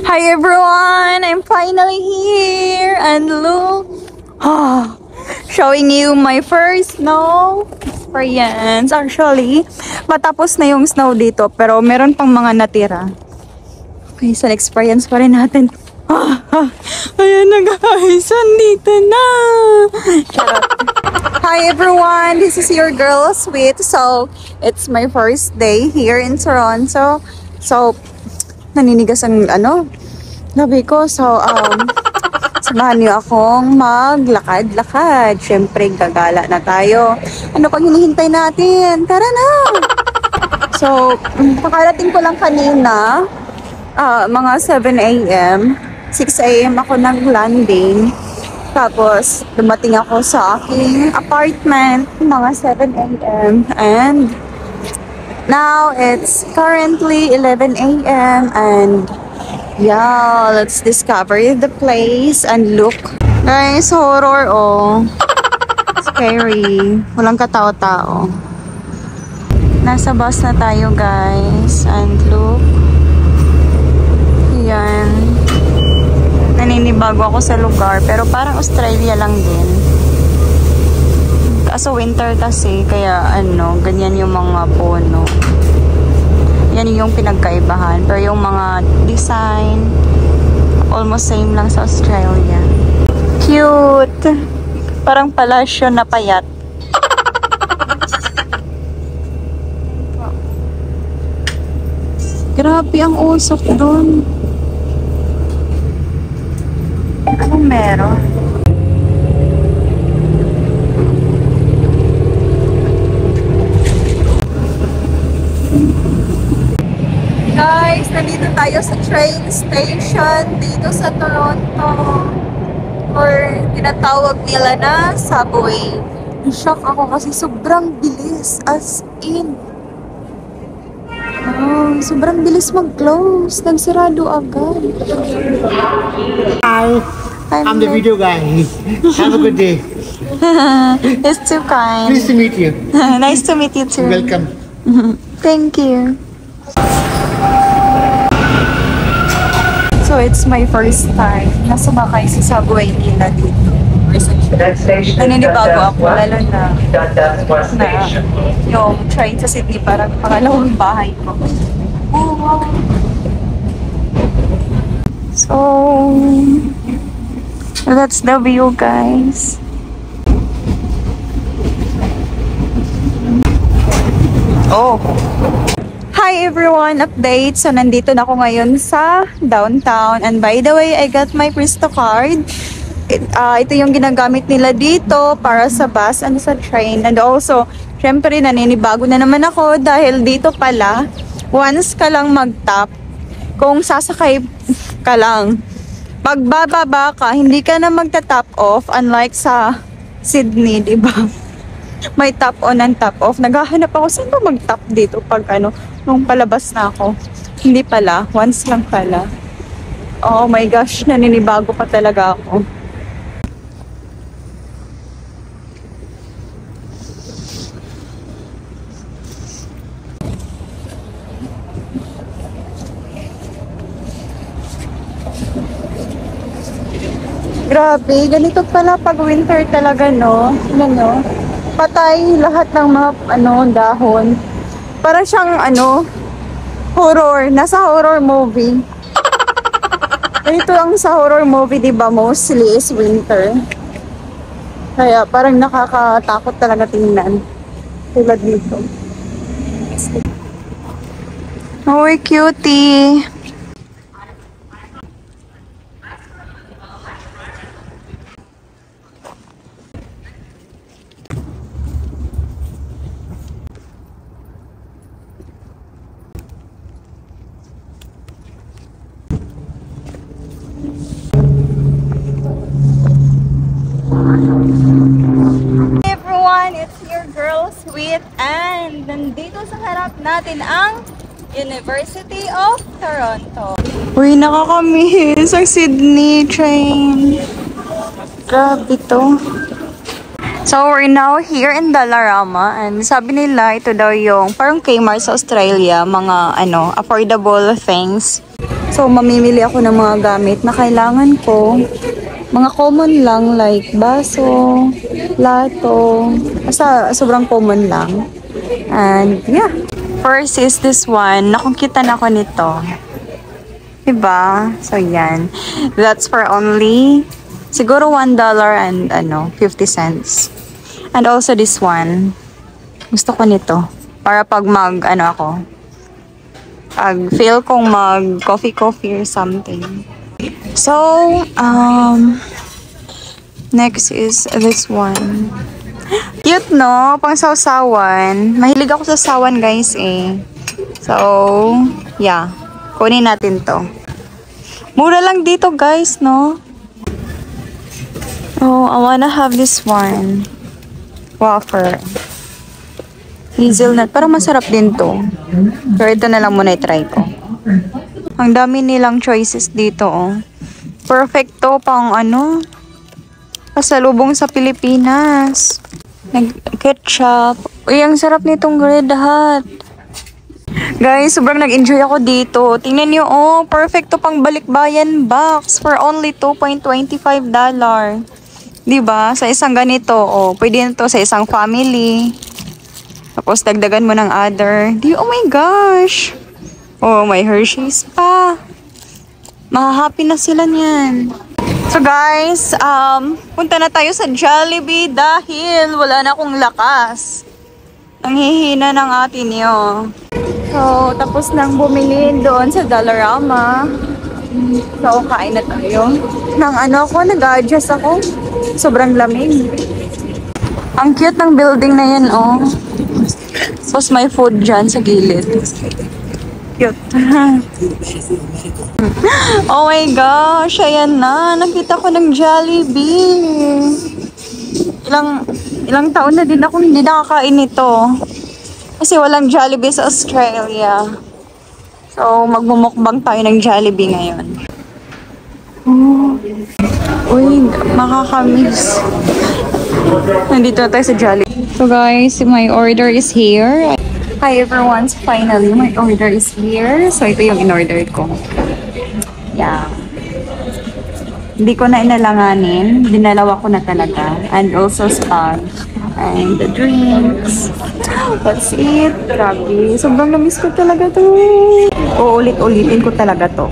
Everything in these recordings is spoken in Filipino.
Hi everyone! I'm finally here and look, showing you my first snow experience. Actually, matapos na yung snow dito pero meron pang mga natira. Okay, so experience pa rin natin. Ayan na guys, andito na! Charot. Hi everyone, this is your girl Sweet. So, it's my first day here in Toronto. So, naninigas ang labi ko. So, samahan niyo akong maglakad-lakad. Siyempre, gagala na tayo. Ano pang hinihintay natin? Tara na! So, pakarating ko lang kanina, mga 7 a.m. 6 a.m. ako nag-landing. Tapos, dumating ako sa aking apartment, mga 7 a.m. And now, it's currently 11 a.m. And yeah, let's discover the place and look. Guys, horror oh. Scary. Walang katao-tao. Nasa bus na tayo guys. And look. Yan. Naninibago ako sa lugar. Pero parang Australia lang din. Kaso winter kasi. Kaya ganyan yung mga puno. Yan yung pinagkaibahan. Pero yung mga design, almost same lang sa Australia. Cute! Parang palasyo na payat. Grabe ang usok doon. Anong meron? Guys, nandito tayo sa train station dito sa Toronto, or tinatawag nila na subway. Shock ako kasi sobrang bilis, as in. Sobrang bilis mag-close. Nagsirado agad. Hi, I'm the video guy. Have a good day. It's too kind. Nice to meet you. Nice to meet you too. Welcome. Thank you. So it's my first time na sumakay sa subway nila dito. Naninibago ako, lalo na yung train sa Sydney parang pangalawang bahay ko. So, that's the view guys. Oh! Hi everyone! Update! So, nandito na ako ngayon sa downtown. And by the way, I got my Presto card. Ito yung ginagamit nila dito para sa bus and sa train. And also, syempre, naninibago na naman ako dahil dito pala, once ka lang mag-tap, kung sasakay ka lang, magbababa ka, hindi ka na magta-tap off, unlike sa Sydney, diba? May tap on and tap off. Naghahanap ako, saan ba mag-tap dito pag nung palabas na ako? Hindi pala, once lang pala. Oh my gosh, naninibago pa talaga ako. Grabe, ganito pala pag winter talaga, no? Patay lahat ng mga dahon. Para siyang horror, nasa horror movie. Ganito ang sa horror movie, diba? Mostly is winter. Kaya parang nakakatakot talaga tingnan. Tulad dito. Uy, cutie! Hey everyone, it's your girl Sweet and nandito sa harap natin ang University of Toronto. Uy, nakakamiss ang Sydney train. Grabe to. So we're now here in Dollarama and sabi nila ito daw yung parang Kmart sa Australia, mga affordable things. So, mamimili ako ng mga gamit na kailangan ko. Mga common lang like baso, plato. Basta sobrang common lang. And yeah. First is this one. Nakukita na ako nito. Diba? So, yan. That's for only siguro $1 and 50 cents. And also this one. Gusto ko nito. Para pag pag feel kong mag coffee or something. So, next is this one. Cute, no? Pang sausawan. Mahilig ako sa sawan, guys, eh. So, yeah. Kunin natin to. Mura lang dito, guys, no? Oh, I wanna have this one. Wafer. Hazelnut. Parang masarap din to. Pero ito na lang muna i-try ko. Ang dami nilang choices dito, oh. Perfect to pang pasalubong sa Pilipinas. Nag-ketchup. Uy, ang sarap nitong Red Hot. Guys, sobrang nag-enjoy ako dito. Tingnan niyo, oh. Perfect to pang balikbayan box for only $2.25. Diba? Sa isang ganito, oh. Pwede na to sa isang family. Tapos, dagdagan mo ng other. Oh my gosh! Oh, may Hershey's pa. Mahahappy na sila niyan. So guys, punta na tayo sa Jollibee dahil wala na akong lakas. Nanghihina ng atin yun. So, tapos nang bumili doon sa Dollarama. So, kain na tayo. Nag-adjust ako. Sobrang lamig. Ang cute ng building na yan, oh. Tapos may food dyan sa gilid. Cute. Oh my gosh, ayan na. Nakita ko ng Jollibee. Ilang taon na din ako hindi nakakain ito. Kasi walang Jollibee sa Australia. So, magmumukbang tayo ng Jollibee ngayon. Oh. Uy, makakamiss. Nandito na tayo sa Jollibee. So guys, my order is here. Hi everyone, finally my order is here. So ito yung in-order ko. Yeah. Hindi ko na inalanganin. Dinalawa ko na talaga. And also spag. And the drinks. That's it. Grabe. Sobrang na-miss ko talaga to. Uulit-ulitin ko talaga to.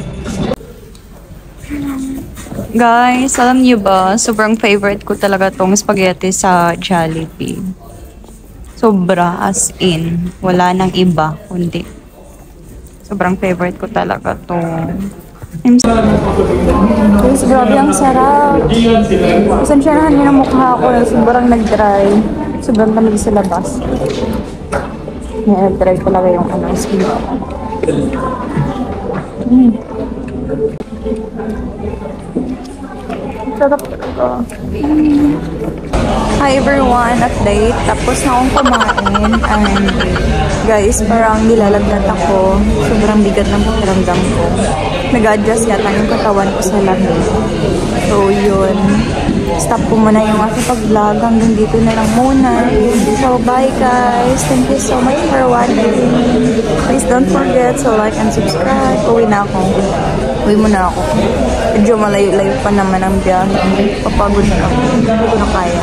Guys, alam niyo ba, sobrang favorite ko talaga tong spaghetti sa Jollibee. Sobra, as in. Wala nang iba, kundi. Sobrang favorite ko talaga to. Guys, grabe ang sarap. Pasensyahan niyo na mukha ko. Sobrang nag-dry. Sobrang lamig sa labas. Nag-dry talaga yung skin. Sarap talaga. Hi everyone, update. Tapos na akong kumain. And guys, parang nilalagnat ako. Sobrang bigat ng pakiramdam ko. Nag-adjust yata yung katawan ko sa lamig. So yun. Stop ko muna yung aking pag-vlog. Hanggang dito na lang muna. So bye guys. Thank you so much for watching. Please don't forget to like and subscribe. Uwi na ako. Uwi muna ako. Medyo malayo-layo pa naman ang biyahe. Papagod na ako. Hindi ko na kaya.